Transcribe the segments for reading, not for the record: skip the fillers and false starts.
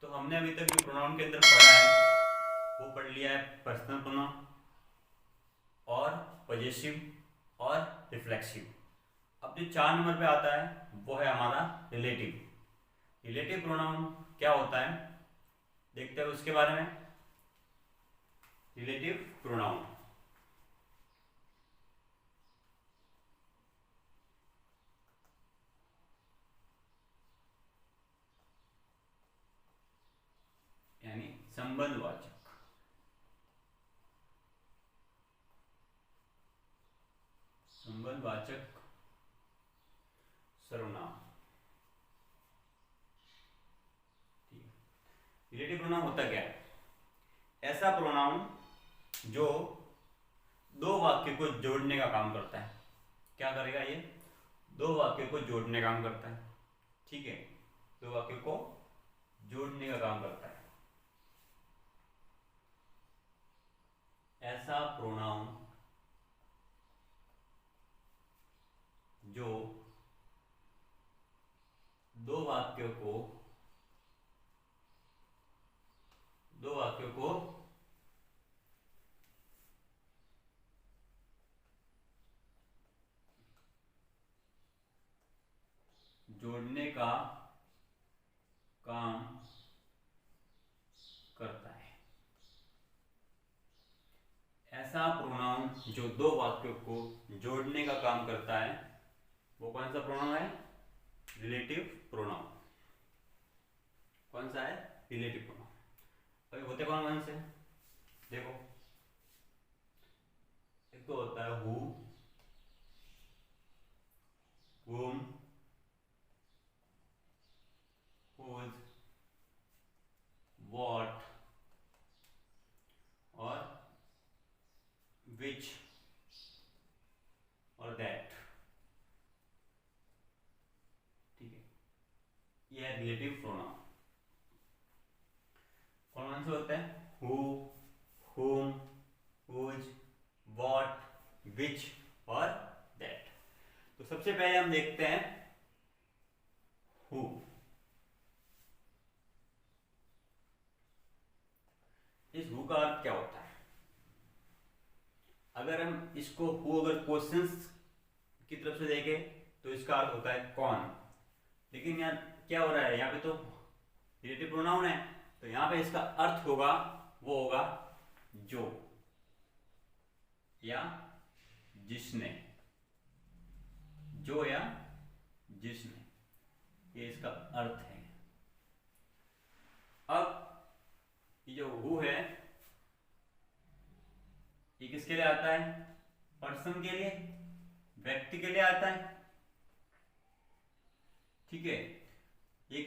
तो हमने अभी तक जो प्रोनाउन के अंदर पढ़ा है वो पढ़ लिया है पर्सनल प्रोनाउन और पॉजेसिव और रिफ्लेक्सिव। अब जो 4 नंबर पे आता है वो है हमारा रिलेटिव। रिलेटिव प्रोनाउन क्या होता है देखते हैं उसके बारे में। रिलेटिव प्रोनाउन यानी संबंधवाचक। संबंधवाचक सर्वनाम। रिलेटिव प्रोनाउन होता क्या है? ऐसा प्रोनाउन जो दो वाक्य को जोड़ने का काम करता है। क्या करेगा ये? दो वाक्य को जोड़ने का काम करता है। ठीक है, दो वाक्य को जोड़ने का काम करता है। ऐसा प्रोनाउन जो दो वाक्यों को जोड़ने का काम करता है। ऐसा प्रोनाउन जो दो वाक्यों को जोड़ने का काम करता है वो कौन सा प्रोनाउन है? Relative pronoun. कौन सा है? Relative pronoun. अभी होते कौन से देखो, एक तो होता है हु, whom, whose, what और which और that। ठीक है, यह है रिलेटिव प्रोनाउन। कौन से होते हैं? who, whom, whose, what, which और that। तो सबसे पहले हम देखते हैं who। इस who का अर्थ क्या होता है? अगर हम इसको who अगर क्वेश्चंस की तरफ से देखें तो इसका अर्थ होता है कौन। लेकिन यहाँ क्या हो रहा है? यहाँ पे तो रिलेटिव प्रोनाउन है तो यहाँ पे इसका अर्थ होगा वो होगा जो या जिसने। जो या जिसने, ये इसका अर्थ है। अब ये जो हु है ये किसके लिए आता है? पर्सन के लिए, व्यक्ति के लिए आता है। ठीक है, ये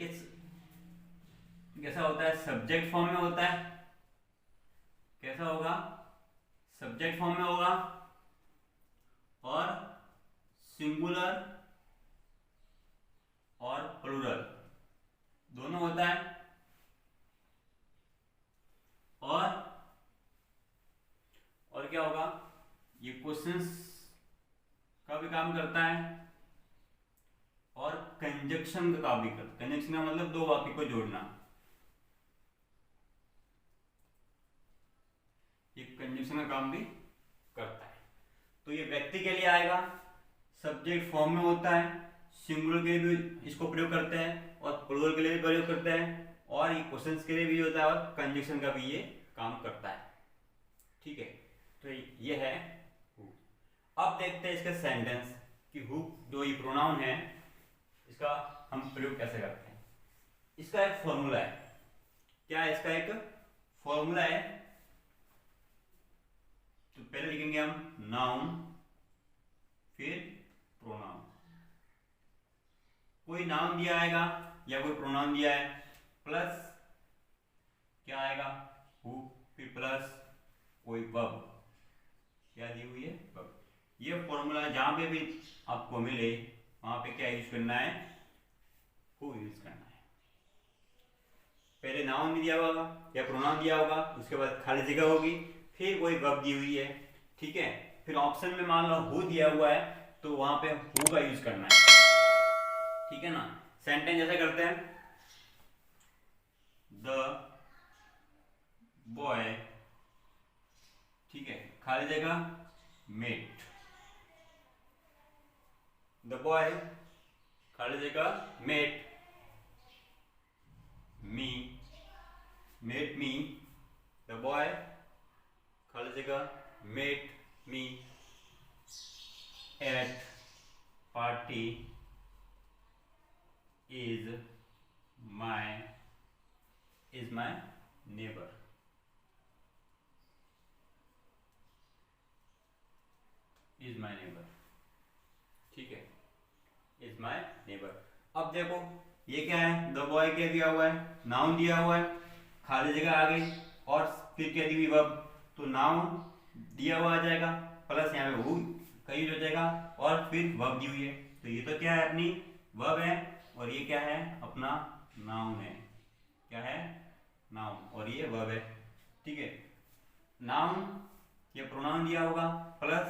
कैसा होता है? सब्जेक्ट फॉर्म में होता है। कैसा होगा? सब्जेक्ट फॉर्म में होगा और सिंगुलर और प्लूरल दोनों होता है। और क्या होगा? ये क्वेश्चंस का भी काम करता है और कंजक्शन का काम भी करता है। कंजक्शन का मतलब दो वाक्य को जोड़ना। ये कंजक्शन का काम भी करता है। तो ये व्यक्ति के लिए आएगा, सब्जेक्ट फॉर्म में होता है, सिंगुलर के लिए भी इसको प्रयोग करते हैं और प्लूरल के लिए भी प्रयोग करते हैं, और ये क्वेश्चंस के लिए भी होता है और कंजक्शन का भी ये काम करता है। ठीक है, तो ये है हु। अब देखते हैं इसका सेंटेंस कि हु जो ये प्रोनाउन है इसका हम प्रयोग कैसे करते हैं। इसका एक फॉर्मूला है। क्या है इसका? एक फॉर्मूला है। तो पहले लिखेंगे हम नाउन फिर प्रोनाउन। कोई नाउन दिया आएगा या कोई प्रोनाउन दिया है, प्लस क्या आएगा? हु, फिर प्लस कोई वर्ब। क्या दी हुई है? वर्ब। ये फॉर्मूला जहां पे भी आपको मिले वहां पे क्या यूज करना है? हु यूज करना है। पहले नाउन भी दिया होगा या प्रोनाउन दिया होगा, उसके बाद खाली जगह होगी, फिर कोई वर्ब दी हुई है। ठीक है, फिर ऑप्शन में मान लो हु दिया हुआ है तो वहां पे हु का यूज करना है। ठीक है ना? सेंटेंस जैसे करते हैं, द बॉय, ठीक है, खाली जगह मेट, द बॉय खाली जगह met me, met me, the boy खाली जगह met me at party is my neighbor, is my neighbor, ठीक है, is my neighbor। अब देखो ये क्या है, द बॉय क्या दिया हुआ है, नाउन दिया हुआ है, खाली जगह आ गई और फिर क्या दी हुई वर्ब, तो नाउन दिया हुआ आ जाएगा प्लस यहाँ पे वो का यूज हो जाएगा और फिर वर्ब दी हुई है, तो ये तो क्या है अपनी वर्ब है और ये क्या है अपना नाउन है, क्या है नाउन और ये वर्ब है, ठीक है। नाउन ये प्रोनाउन दिया होगा प्लस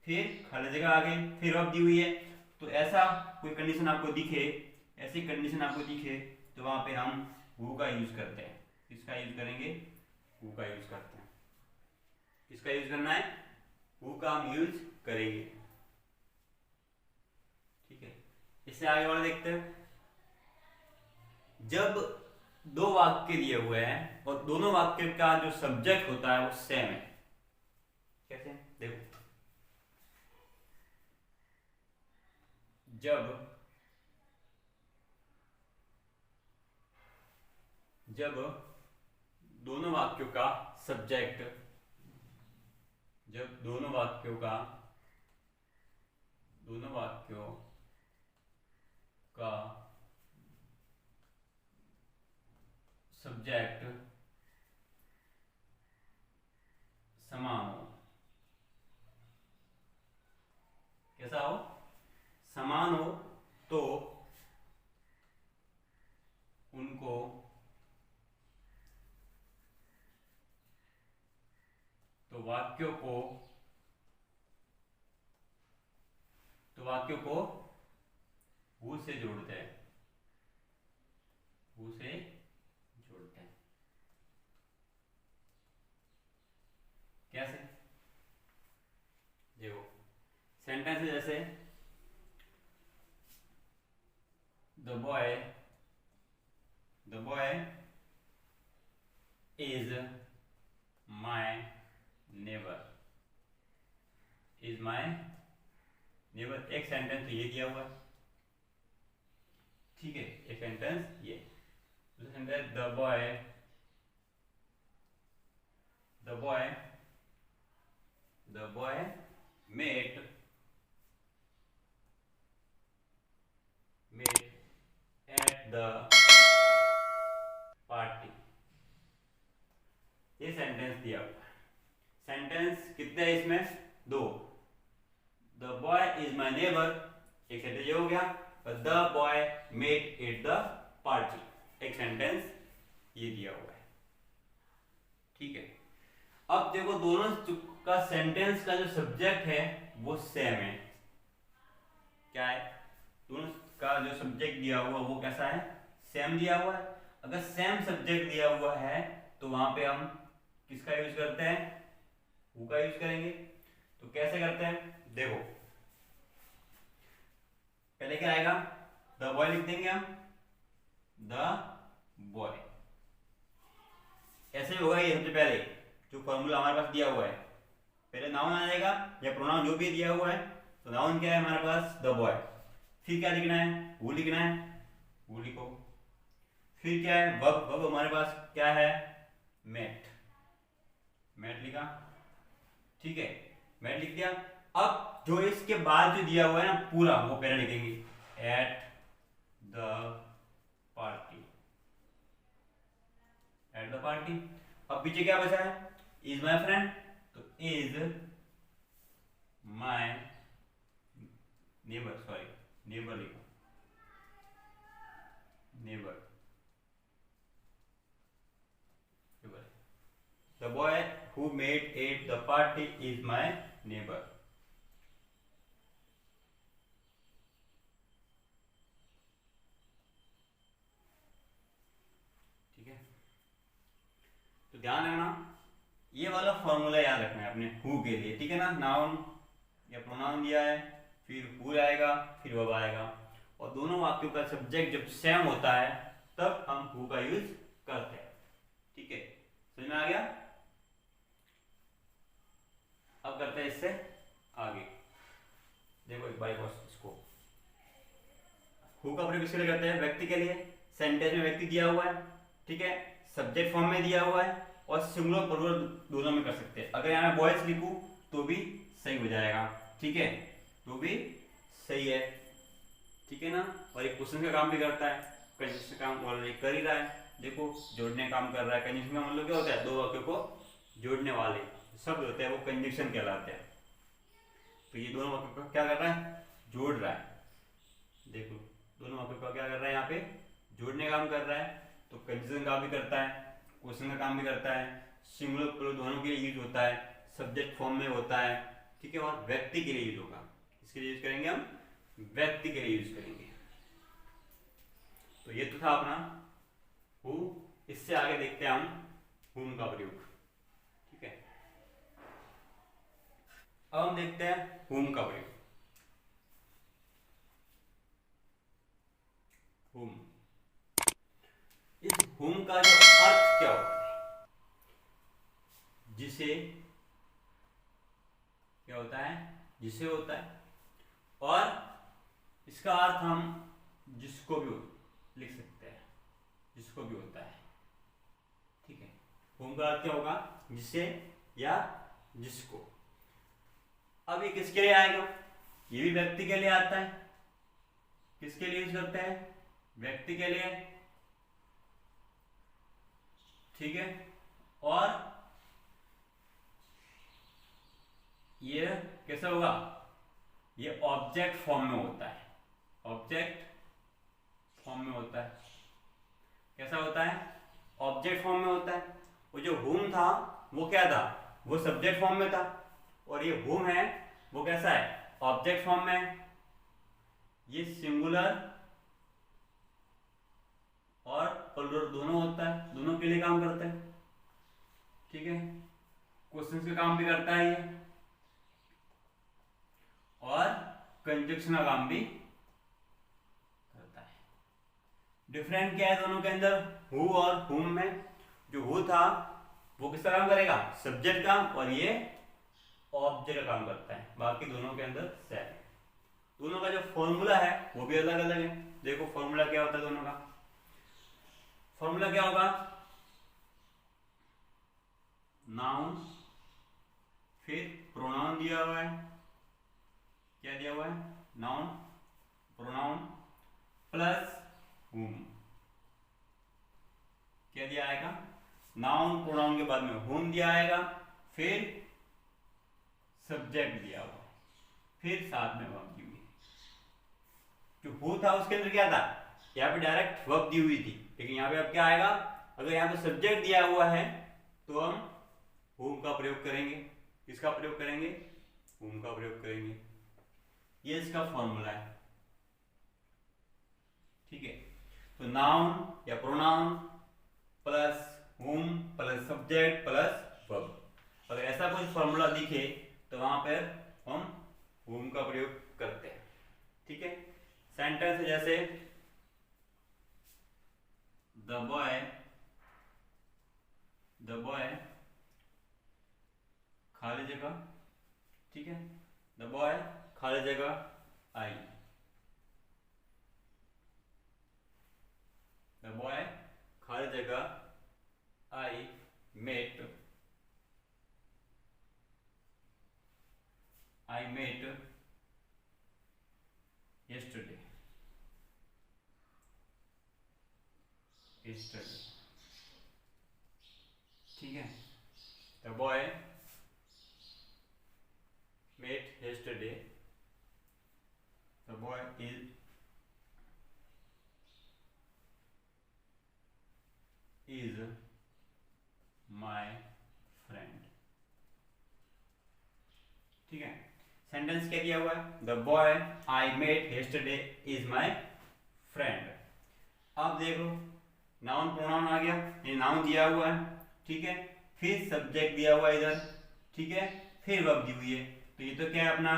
फिर खाली जगह आ गई फिर वर्ब दी हुई है, तो ऐसा कोई कंडीशन आपको दिखे, ऐसी कंडीशन आपको दिखे तो वहां पे हम हु का यूज करते हैं, किसका यूज करेंगे, हु का यूज करते हैं, किसका यूज करना है, हु का हम यूज करेंगे, ठीक है। इससे आगे वाला देखते हैं, जब दो वाक्य दिए हुए हैं और दोनों वाक्य का जो सब्जेक्ट होता है वो सेम है, कैसे देखो, जब दोनों वाक्यों का सब्जेक्ट, जब दोनों वाक्यों का सब्जेक्ट समान हो, कैसा हो, समान हो, तो उनको वाक्यों को हु से जोड़ते हैं, हु से जोड़ते हैं, कैसे देखो, सेंटेंस जैसे the boy is my neighbour, is my neighbour, एक सेंटेंस ये दिया हुआ है, ठीक है, एक सेंटेंस ये, दूसरा sentence the boy met at the party, ये सेंटेंस दिया हुआ है, सेंटेंस कितने हैं इसमें, दो, the boy is my neighbour, एक सेंटेंस ये हो गया, the boy met at the party, एक सेंटेंस ये दिया हुआ है, ठीक है। अब देखो दोनों का सेंटेंस का जो सब्जेक्ट है वो सेम है, क्या है, दोनों का जो सब्जेक्ट दिया हुआ वो कैसा है, सेम दिया हुआ है, अगर सेम सब्जेक्ट दिया हुआ है तो वहां पे हम किसका यूज करते हैं, हु का यूज करेंगे, तो कैसे करते हैं देखो, पहले क्या आएगा, द बॉय लिख देंगे हम, द बॉय, ऐसे होगा ये सबसे पहले जो फॉर्मूला हमारे पास दिया हुआ है, पहले नाउन आ जाएगा या प्रोनाउन जो भी दिया हुआ है, तो नाउन क्या है हमारे पास द बॉय, फिर क्या लिखना है, हु लिखना है, हु लिखो, फिर क्या है वर्ब हमारे पास क्या है, मेट लिखा, ठीक है, मेट लिख दिया। अब जो इसके बाद जो दिया हुआ है ना पूरा वो पहले लिखेंगे, एट द पार्टी, अब पीछे क्या बचा है, इज माई फ्रेंड, तो इज माई नेबर लिखो, neighbour, the boy who made at the party is my neighbor, ठीक है। ध्यान रखना, ये वाला फॉर्मूला याद रखना है अपने हु के लिए, ठीक है ना। नाउन या प्रोनाउन दिया है, फिर हु आएगा, फिर वर्ब आएगा, और दोनों वाक्यों का सब्जेक्ट जब सेम होता है तब हम हु का यूज करते हैं, ठीक है। समझ में आ गया। अब करते हैं इससे आगे। देखो एक बार इसको, हु का प्रयोग किसके लिए करते हैं? व्यक्ति के लिए। सेंटेंस में व्यक्ति दिया हुआ है, ठीक है, सब्जेक्ट फॉर्म में दिया हुआ है, और सिंगुलर प्लूरल दोनों में कर सकते हैं। अगर यहाँ मैं बॉयज लिखूं तो भी सही हो जाएगा, ठीक है, तो भी सही है, ठीक है ना। और एक क्वेश्चन का काम भी करता है, कंजंक्शन का काम ऑलरेडी कर ही रहा है। देखो जोड़ने का काम कर रहा है। कंजंक्शन का मतलब क्या होता है? दो वाक्यों को जोड़ने वाले शब्द होते हैं, वो कंजंक्शन कहलाते हैं। तो ये दोनों वाक्यों को क्या कर रहा है? जोड़ रहा है। देखो दोनों वाक्यों को क्या कर रहा है? यहाँ पे जोड़ने का काम कर रहा है, तो कंजंक्शन का भी करता है, क्वेश्चन का काम भी करता है, सिंगुलर प्लूरल दोनों के लिए यूज होता है, सब्जेक्ट फॉर्म में होता है, ठीक है, और व्यक्ति के लिए यूज होगा। किसके लिए यूज करेंगे हम? व्यक्ति के लिए यूज करेंगे। तो ये तो था अपना हु। इससे आगे देखते हैं हम हुम का प्रयोग, ठीक है। अब हम देखते हैं हुम का प्रयोग। हुम, इस हुम का जो अर्थ क्या होता है? जिसे क्या होता है? जिसे होता है, और इसका अर्थ हम जिसको भी लिख सकते हैं, जिसको भी होता है, ठीक है। हुम का अर्थ क्या होगा? जिसे या जिसको। अब ये किसके लिए आएगा? ये भी व्यक्ति के लिए आता है। किसके लिए यूज करते हैं? व्यक्ति के लिए, ठीक है। और ये कैसा होगा? ये ऑब्जेक्ट फॉर्म में होता है, ऑब्जेक्ट फॉर्म में होता है। कैसा होता है? ऑब्जेक्ट फॉर्म में होता है। वो जो हुम था वो क्या था? वो सब्जेक्ट फॉर्म में था, और ये हुम है वो कैसा है? ऑब्जेक्ट फॉर्म में। ये सिंगुलर और प्लूरल दोनों होता है, दोनों के लिए काम करता है, ठीक है। क्वेश्चन का काम भी करता है ये, और कंजंक्शन का काम भी करता है। डिफरेंट क्या है दोनों के अंदर? हु और हुम में जो हु था वो किसका काम करेगा? सब्जेक्ट का, और ये ऑब्जेक्ट का काम करता है। बाकी दोनों के अंदर सेम है। दोनों का जो फॉर्मूला है वो भी अलग अलग है। देखो फॉर्मूला क्या होता है दोनों का। फॉर्मूला क्या होगा? नाउन, फिर प्रोनाउन दिया हुआ है। क्या दिया हुआ है? नाउन, प्रोनाउन प्लस हुम। क्या दिया आएगा? नाउन प्रोनाउन के बाद में हुम दिया आएगा, फिर सब्जेक्ट दिया हुआ, फिर साथ में वर्ब दी हुई। जो हु था उसके अंदर क्या था? यहाँ पे डायरेक्ट वर्ब दी हुई थी, लेकिन यहाँ पे अब क्या आएगा? अगर यहाँ पे सब्जेक्ट दिया हुआ है तो हम हुम का प्रयोग करेंगे। किसका प्रयोग करेंगे? हुम का प्रयोग करेंगे। ये इसका फॉर्मूला है, ठीक है। तो नाउन या प्रोनाउन प्लस हुम प्लस सब्जेक्ट प्लस वर्ब। अगर ऐसा कोई फॉर्मूला दिखे तो वहां पर हम हुम का प्रयोग करते हैं, ठीक है। सेंटेंस है जैसे द बॉय खाली जगह, ठीक है, द बॉय खाली जगह आई, द बॉय खाली जगह आई मेट yesterday, ठीक है। The boy met yesterday. The boy is my friend, ठीक है। सेंटेंस क्या दिया हुआ है? The boy I met yesterday is my friend. अब देखो नाउन प्रोनाउन आ गया, ये नाउन दिया हुआ है, ठीक है, फिर सब्जेक्ट दिया हुआ है इधर, ठीक है, फिर वर्ब दी हुई है। तो ये तो क्या है अपना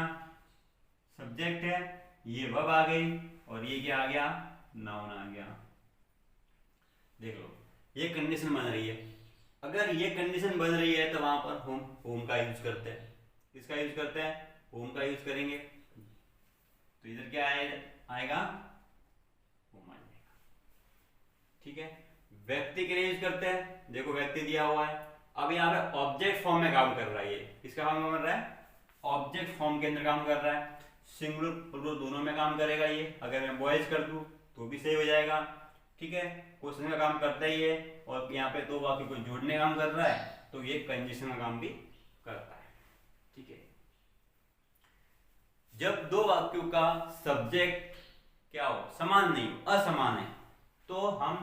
सब्जेक्ट है, ये वर्ब आ गई, और ये क्या आ गया, नाउन आ गया। देख लो ये कंडीशन बन रही है। अगर ये कंडीशन बन रही है तो वहां पर होम का यूज करते हैं। किसका यूज करते हैं, होम का यूज करेंगे। तो इधर क्या आएगा, होम आ जाएगा, ठीक है। व्यक्ति के लिए यूज करते हैं, देखो व्यक्ति दिया हुआ है। अब यहाँ पे ऑब्जेक्ट फॉर्म में काम कर रहा है, ये किसका काम कर रहा है, ऑब्जेक्ट फॉर्म के अंदर काम कर रहा है। सिंगुलर प्लूरल दोनों में काम करेगा ये। अगर मैं बॉयज कर दूं तो भी सही हो जाएगा, ठीक है। क्वेश्चन का काम करता ही है, और यहाँ पे दो वाक्यों को जोड़ने का काम कर रहा है, तो ये कंजक्शन का काम भी करता है, ठीक है। जब दो वाक्यों का सब्जेक्ट क्या हो, समान नहीं हो, असमान है, तो हम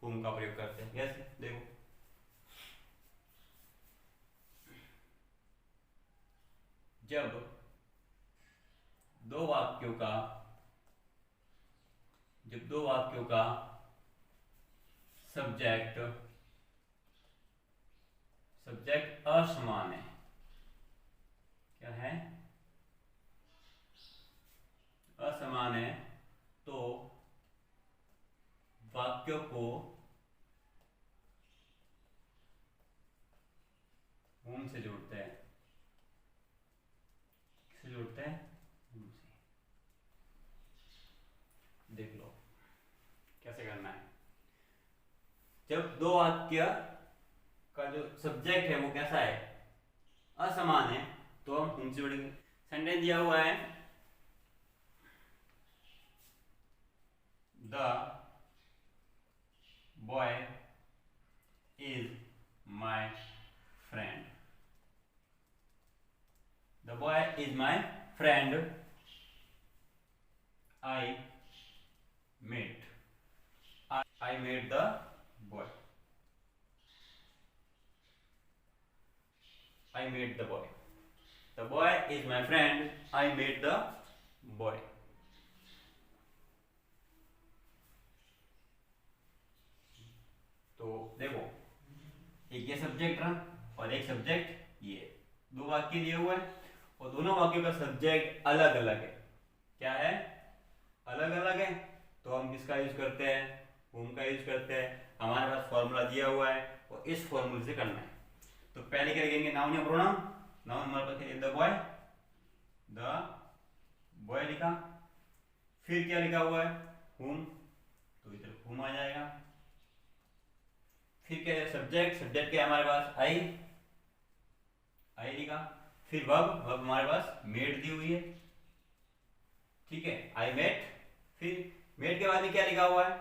होम का प्रयोग करते हैं। कैसे, देखो जब दो वाक्यों का सब्जेक्ट असमान है, क्या है, असमान है, तो वाक्यों को होम से जोड़ते हैं। किससे जोड़ते हैं, होम से। देख लो कैसे करना है। जब दो वाक्य का जो सब्जेक्ट है वो कैसा है, असमान है, तो हम होम से जोड़ेंगे। सेंटेंस दिया हुआ है, the boy is my friend. The boy is my friend, I met the boy. I met the boy. The boy is my friend. I met the boy. तो देखो एक ये सब्जेक्ट रहा और एक सब्जेक्ट ये, दो वाक्य दिए हुए हैं और दोनों वाक्यों का सब्जेक्ट अलग अलग है। क्या है, अलग अलग है, तो हम किसका यूज करते हैं, होम का यूज करते हैं। हमारे पास फॉर्मूला दिया हुआ है और इस फॉर्मूले से करना है। तो पहले क्या लिखेंगे, नाउन या प्रोनाउन। नाउन हमारे पास है द बॉय लिखा, फिर क्या लिखा हुआ है, होम, तो इधर होम आ जाएगा। फिर क्या है, सब्जेक्ट क्या है हमारे पास, आई लिखा। फिर वर्ब हमारे पास मेड दी हुई है, ठीक है, आई मेट। फिर मेड के बाद में क्या लिखा हुआ है,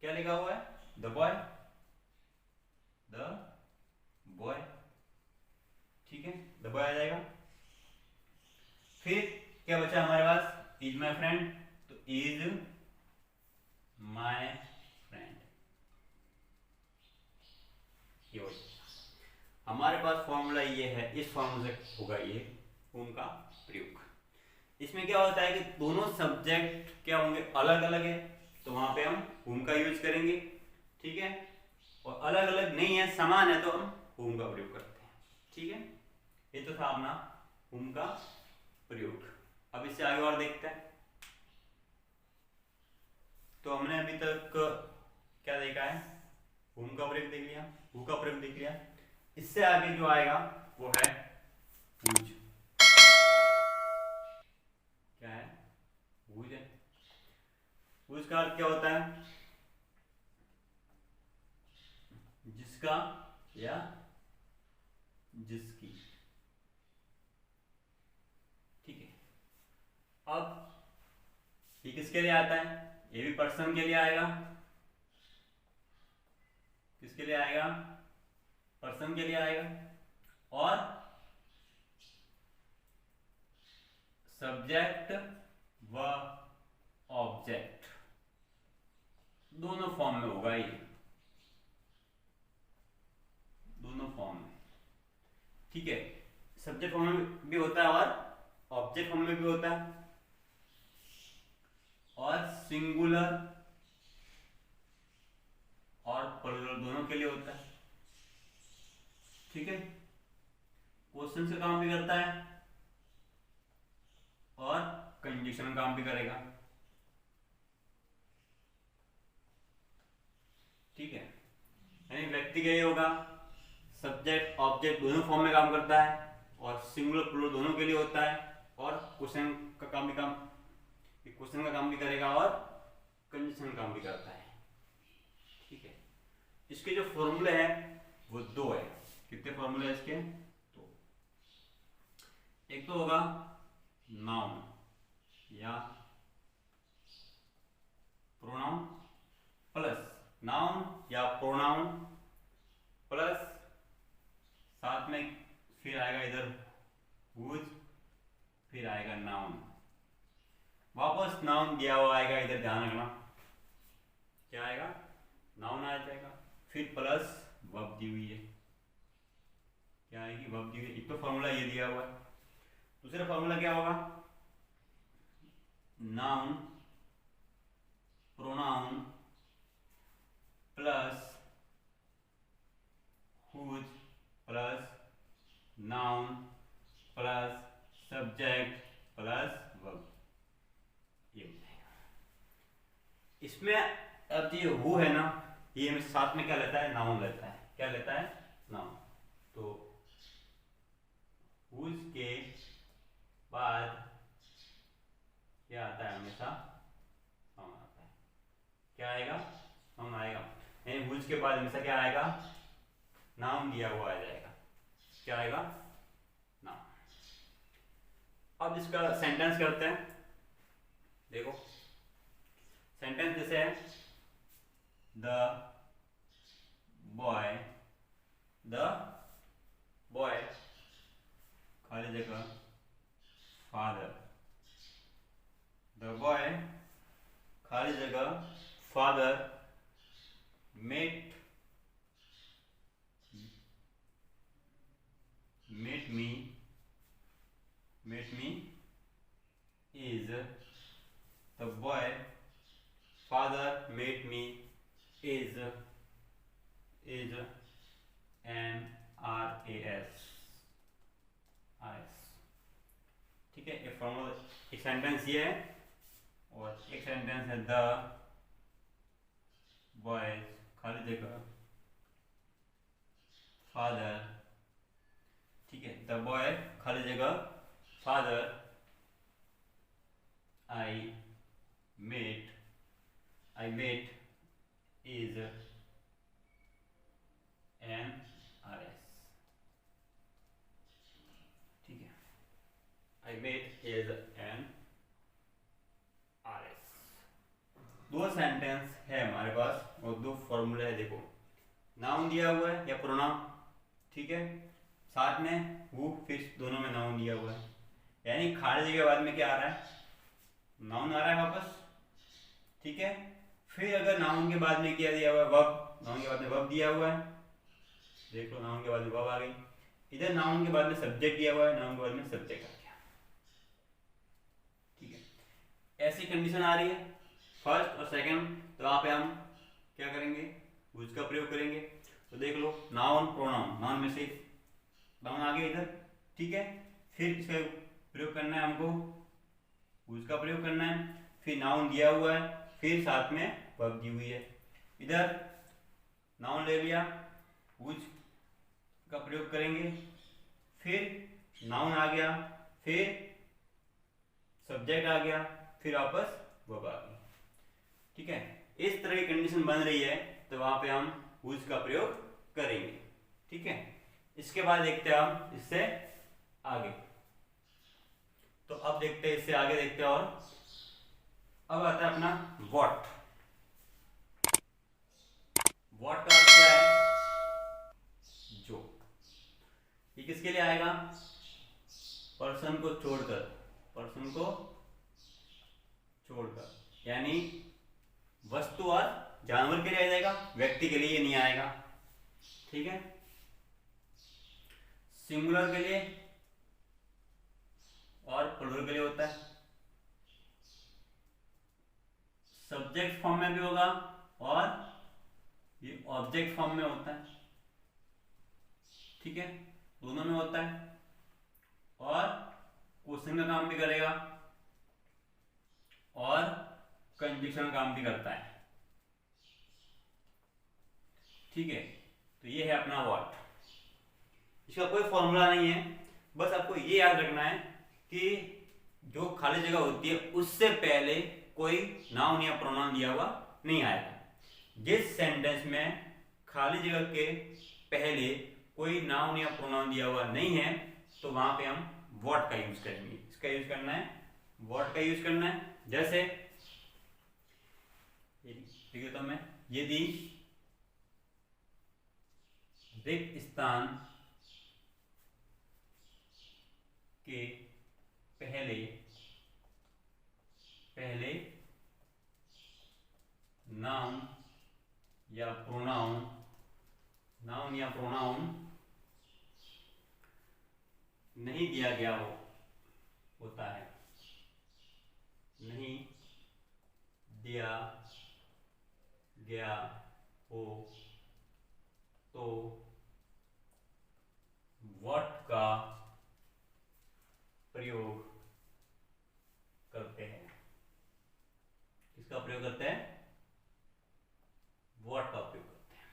क्या लिखा हुआ है, द बॉय, ठीक है, द बॉय आ जाएगा। फिर क्या बचा हमारे पास, इज माई फ्रेंड, तो इज माई फ्रेंड। ये हमारे पास फॉर्मूला ये है, इस फॉर्मूले से होगा ये होम का प्रयोग। इसमें क्या होता है कि दोनों सब्जेक्ट क्या होंगे, अलग अलग है, तो वहां पे हम होम का यूज करेंगे, ठीक है। और अलग अलग नहीं है, समान है, तो हम होम का प्रयोग करते हैं, ठीक है। ये तो था अपना होम का प्रयोग। अब इससे आगे और देखते हैं। तो हमने अभी तक क्या देखा है, होम का प्रयोग देख लिया, हु का प्रयोग देख लिया। इससे आगे जो आएगा वो है हुज। क्या है, हुज है। हुज का अर्थ क्या होता है, जिसका या जिसकी, ठीक है। अब ये किसके लिए आता है, ये भी पर्सन के लिए आएगा। किसके लिए आएगा, पर्सन के लिए आएगा। और सब्जेक्ट व ऑब्जेक्ट दोनों फॉर्म में होगा, ये दोनों फॉर्म में, ठीक है। सब्जेक्ट फॉर्म में भी होता है और ऑब्जेक्ट फॉर्म में भी होता है। और सिंगुलर और दोनों के लिए होता है। ठीक है, क्वेश्चन का काम भी करता है और कंजक्शन का काम भी करेगा। ठीक है, यानी व्यक्ति के लिए होगा, सब्जेक्ट ऑब्जेक्ट दोनों फॉर्म में काम करता है और सिंगुलर प्लूरल दोनों के लिए होता है और क्वेश्चन का काम भी करेगा और कंजक्शन का काम भी करता है। ठीक है, इसके जो फॉर्मूले हैं वो दो है। कितने फॉर्मूले हैं इसके? दो। एक तो होगा नाउन या प्रोनाउन प्लस नाउन या प्रोनाउन प्लस साथ में फिर आएगा इधर हुज, फिर आएगा नाउन, वापस नाउन दिया हुआ आएगा इधर, ध्यान रखना क्या आएगा, नाउन आ जाएगा, फिर प्लस वर्ब दी हुई है, क्या आएगी, वर्ब दी हुई है। एक तो फॉर्मूला ये दिया हुआ है। दूसरा फॉर्मूला क्या होगा, noun pronoun plus whose plus noun plus subject plus verb, ये हो जाएगा। इसमें अब ये हु है ना, ये साथ में क्या लेता है, नाउन लेता है। क्या लेता है, नाउन। तो हुज के बाद क्या आता है, हमेशा नाउन आता है। क्या आएगा, नाउन आएगा। यानी हुज के बाद हमेशा क्या आएगा, नाउन दिया हुआ आ जाएगा। क्या आएगा, नाउन। अब इसका सेंटेंस करते हैं। देखो सेंटेंस जैसे है, द बॉय खाली जगह फादर, द बॉय खाली जगह father met me is, the boy father met me is an RAS। ठीक है, एक फॉर्मूला, एक सेंटेंस ये है और एक सेंटेंस है द बॉयज खाली जगह फादर। ठीक है, द बॉय खाली जगह father I met is an RS। ठीक है, I met is an RS। दो सेंटेंस है हमारे पास और दो फॉर्मूले है। देखो नाउन दिया हुआ है या प्रोनाउन, ठीक है, साथ में हु, फिर दोनों में नाउन दिया हुआ है। यानी खाली जगह बाद में क्या आ रहा है, नाउन आ रहा है वापस। ठीक है, फिर अगर नाउन के बाद में क्या दिया हुआ है, वर्ब, नाउन के बाद में वर्ब दिया हुआ है। देख लो, नाउन के बाद में वर्ब आ गई। इधर नाउन के बाद में सब्जेक्ट दिया हुआ है, नाउन के बाद में सब्जेक्ट आ गया। ठीक है, ऐसी कंडीशन आ रही है फर्स्ट और सेकंड। तो यहाँ पे हम क्या करेंगे, हुज का प्रयोग करेंगे। तो देख लो, नाउन प्रोनाउन, नाउन में से नाउन आ गया इधर। ठीक है, फिर इसका प्रयोग करना है हमको, हुज का प्रयोग करना है। फिर नाउन दिया हुआ है, फिर साथ में वर्ब दी हुई है। इधर नाउन ले लिया, हुज का प्रयोग करेंगे, फिर नाउन आ गया, फिर सब्जेक्ट आ गया, फिर वापस वर्ब आ गई। ठीक है, इस तरह की कंडीशन बन रही है तो वहां पे हम हुज का प्रयोग करेंगे। ठीक है, इसके बाद देखते हैं हम इससे आगे। तो अब देखते हैं इससे आगे, देखते हैं। और अब आता है अपना व्हाट। व्हाट का अर्थ क्या है, जो। ये किसके लिए आएगा, पर्सन को छोड़कर, पर्सन को छोड़कर, यानी वस्तु और जानवर के लिए आ जाएगा, व्यक्ति के लिए नहीं आएगा। ठीक है, सिंगुलर के लिए और प्लूरल के लिए होता है। सब्जेक्ट फॉर्म में भी होगा और ये ऑब्जेक्ट फॉर्म में होता है, ठीक है, दोनों में होता है, और क्वेश्चन का काम भी करेगा और कंजक्शन का काम भी करता है, ठीक है। तो ये है अपना व्हाट। इसका कोई फॉर्मूला नहीं है, बस आपको ये याद रखना है कि जो खाली जगह होती है उससे पहले कोई नाउन या प्रोनाउन दिया हुआ नहीं आएगा। जिस सेंटेंस में खाली जगह के पहले कोई नाउन या प्रोनाउन दिया हुआ नहीं है तो वहां पे हम व्हाट का यूज करेंगे। इसका यूज करना है, व्हाट का यूज करना है। जैसे ठीक है, तो मैं यदि रिक्त स्थान के पहले नाउन या प्रोनाउन नहीं दिया गया होता है, नहीं दिया गया हो तो व्हाट का प्रयोग करते हैं। किसका प्रयोग करते हैं? व्हाट का प्रयोग करते हैं।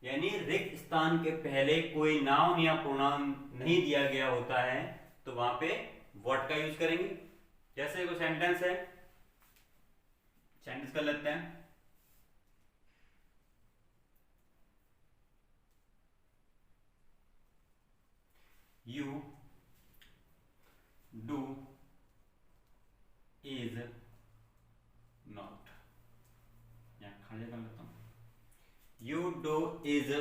यानी रिक्त स्थान के पहले कोई नाउन या प्रोनाउन नहीं दिया गया होता है तो वहां पे व्हाट का यूज करेंगे। जैसे कोई सेंटेंस है, सेंटेंस कर लेते हैं। You do is not, यहाँ खाली कर लेता हूँ। You do is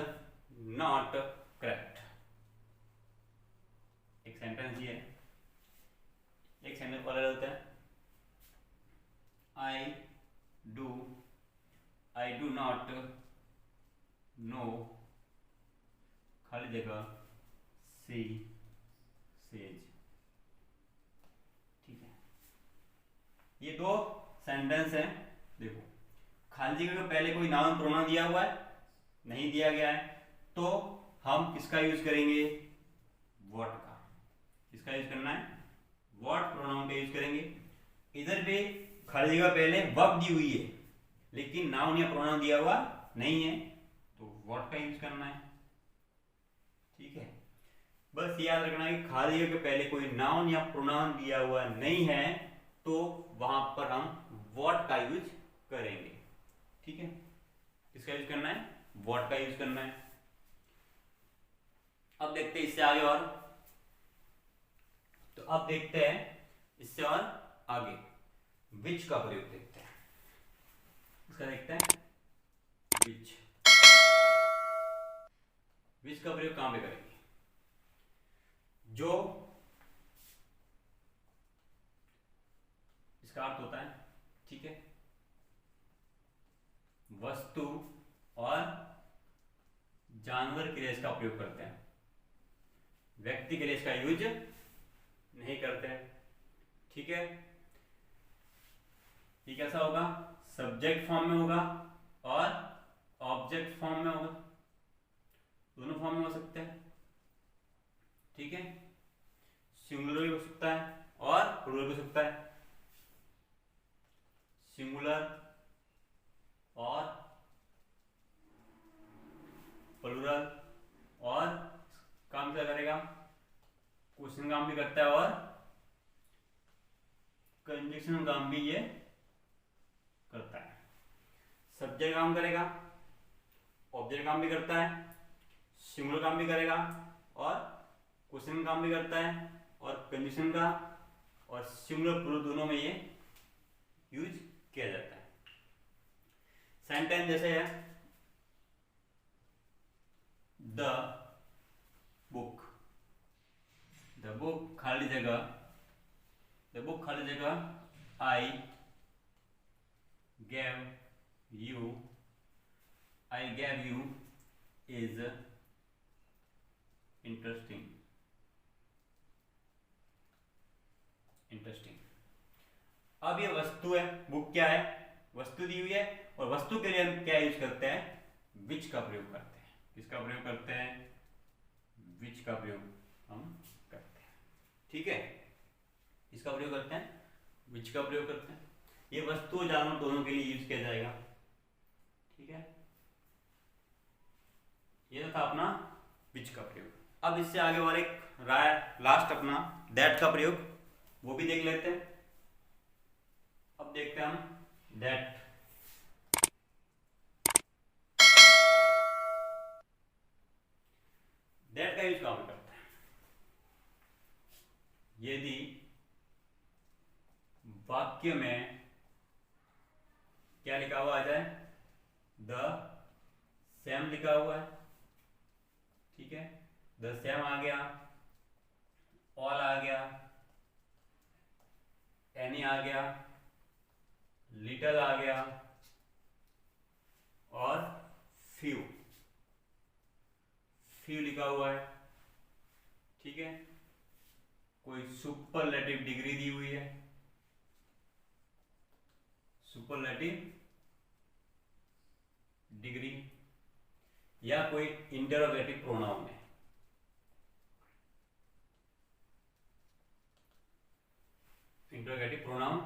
not correct। एक सेंटेंस ये है, एक सेंटेंस और होता है I do not know, खाली जगह she says, ठीक है। ये दो सेंटेंस है। देखो, खाली जगह के पहले कोई नाउन प्रोनाउन दिया हुआ है, नहीं दिया गया है, तो हम किसका यूज करेंगे? व्हाट का। किसका यूज करना है? व्हाट प्रोनाउन का यूज करेंगे। इधर पे खाली जगह पहले वर्ब दी हुई है लेकिन नाउन या प्रोनाउन दिया हुआ नहीं है तो व्हाट का यूज करना है, ठीक है। बस याद रखना है कि खाली जगह के पहले कोई नाउन या प्रोनाउन दिया हुआ नहीं है तो वहां पर हम व्हाट का यूज करेंगे, ठीक है। किसका यूज करना है? व्हाट का यूज करना है। अब देखते हैं इससे आगे, और तो अब देखते हैं इससे और आगे विच का प्रयोग देखते हैं। इसका देखते हैं विच। विच का प्रयोग कहां पे करेंगे? जो इसका अर्थ होता है, ठीक है, वस्तु और जानवर के लिए इसका प्रयोग करते हैं, व्यक्ति के लिए इसका यूज नहीं करते हैं, ठीक है। ये कैसा होगा? सब्जेक्ट फॉर्म में होगा और ऑब्जेक्ट फॉर्म में होगा, दोनों फॉर्म में हो सकते हैं, ठीक है। सिंगुलर भी हो सकता है और प्लूरल भी हो सकता है। सिंगुलर और प्लूरल, और काम क्या करेगा? क्वेश्चन काम भी करता है और कंजक्शन काम भी ये करता है। सब्जेक्ट काम करेगा, ऑब्जेक्ट काम भी करता है, सिंगुलर काम भी करेगा और क्वेश्चन काम भी करता है, और कंडीशन का और सिंगुलर प्लूरल दोनों में ये यूज किया जाता है। सेंटेंस जैसे है द बुक, द बुक खाली जगह, द बुक खाली जगह आई gave you, I gave you is interesting, interesting. अब ये वस्तु है, बुक क्या है? वस्तु दी हुई है, और वस्तु के लिए हम क्या यूज करते हैं? विच का प्रयोग करते हैं। किसका प्रयोग करते हैं? विच का प्रयोग हम करते हैं। ठीक है, इसका प्रयोग करते हैं, विच का प्रयोग करते हैं। ये वस्तु और जानवर दोनों के लिए यूज किया जाएगा। ठीक है, ये था अपना विच का प्रयोग। अब इससे आगे और एक राय लास्ट अपना दैट का प्रयोग, वो भी देख लेते हैं। अब देखते हैं हम दैट। दैट का यूज कहां पे करते हैं? यदि वाक्य में क्या लिखा हुआ आ जाए? द सेम लिखा हुआ है। ठीक है, द सेम आ गया, ऑल आ गया, एनी आ गया, लिटल आ गया और फ्यू लिखा हुआ है। ठीक है, कोई सुपरलेटिव डिग्री दी हुई है, सुपरलेटिव डिग्री, या कोई इंटरोगेटिव प्रोनाउन है। इंटरोगेटिव प्रोनाउन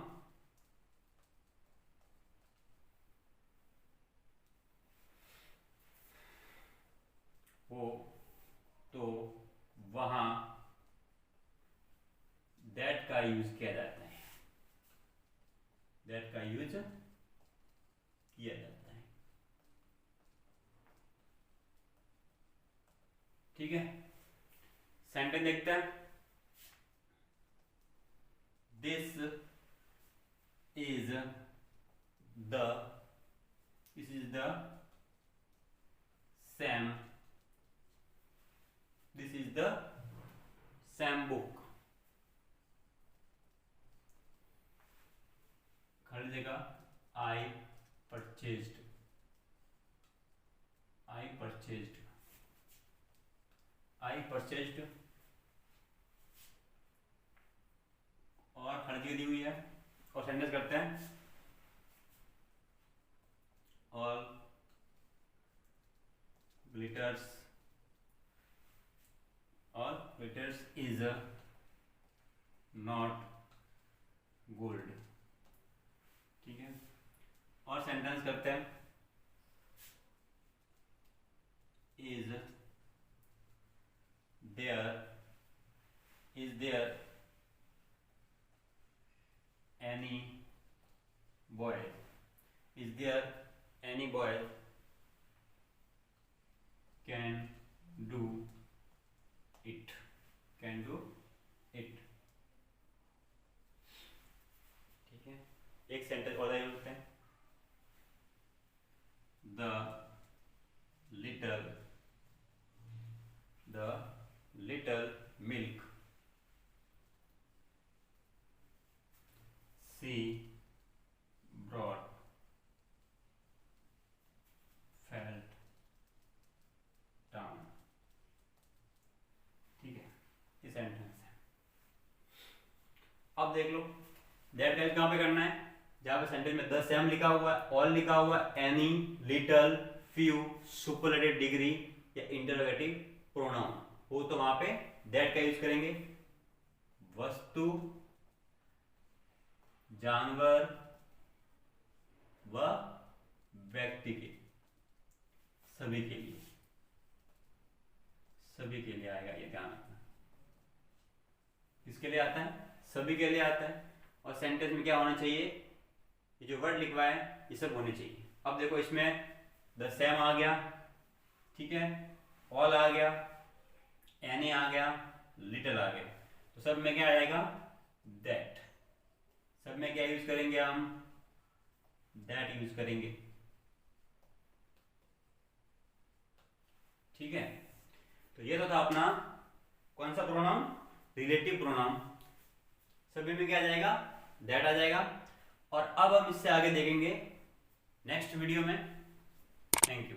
हो तो वहां दैट का यूज किया जाता है। दैट का यूज किया जाता है। ठीक है, सेंटेंस देखते हैं। This is the same, this is the same book. खाली जगह आई परचेज्ड, आई परचेज्ड, आई परचेज्ड और खाली जगह दी हुई है। और सेंटेंस करते हैं। ऑल ग्लिटर्स, और ग्लिटर्स इज नॉट गोल्ड। ठीक है, और सेंटेंस करते हैं। Is there any boy, is there any boy can do it, can do it. ठीक है, एक सेंटेंस और होते हैं। The little milk she brought felt down. ठीक है, ये सेंटेंस है। अब देख लो दैट का कहां पे करना है? जहां पे सेंटेंस में द सेम लिखा हुआ है, ऑल लिखा हुआ है, any, little, few, superlative degree या इंटरोगेटिव प्रोनाउन हो तो वहां पे दैट का यूज करेंगे। वस्तु, जानवर व व्यक्ति के, सभी के लिए, सभी के लिए आएगा। ये ध्यान रखना, किसके लिए आता है? सभी के लिए आता है। और सेंटेंस में क्या होना चाहिए? ये जो वर्ड लिखवा है ये सब होने चाहिए। अब देखो इसमें द सेम आ गया, ठीक है, ऑल आ गया, एनी आ गया, लिटिल आ गया, तो सब में क्या आएगा? दैट। सब में क्या यूज करेंगे हम? दैट यूज करेंगे। ठीक है, तो ये तो था अपना कौन सा प्रोनाउन? Relative pronoun. सभी में क्या आ जाएगा? दैट आ जाएगा। और अब हम इससे आगे देखेंगे नेक्स्ट वीडियो में। Thank you.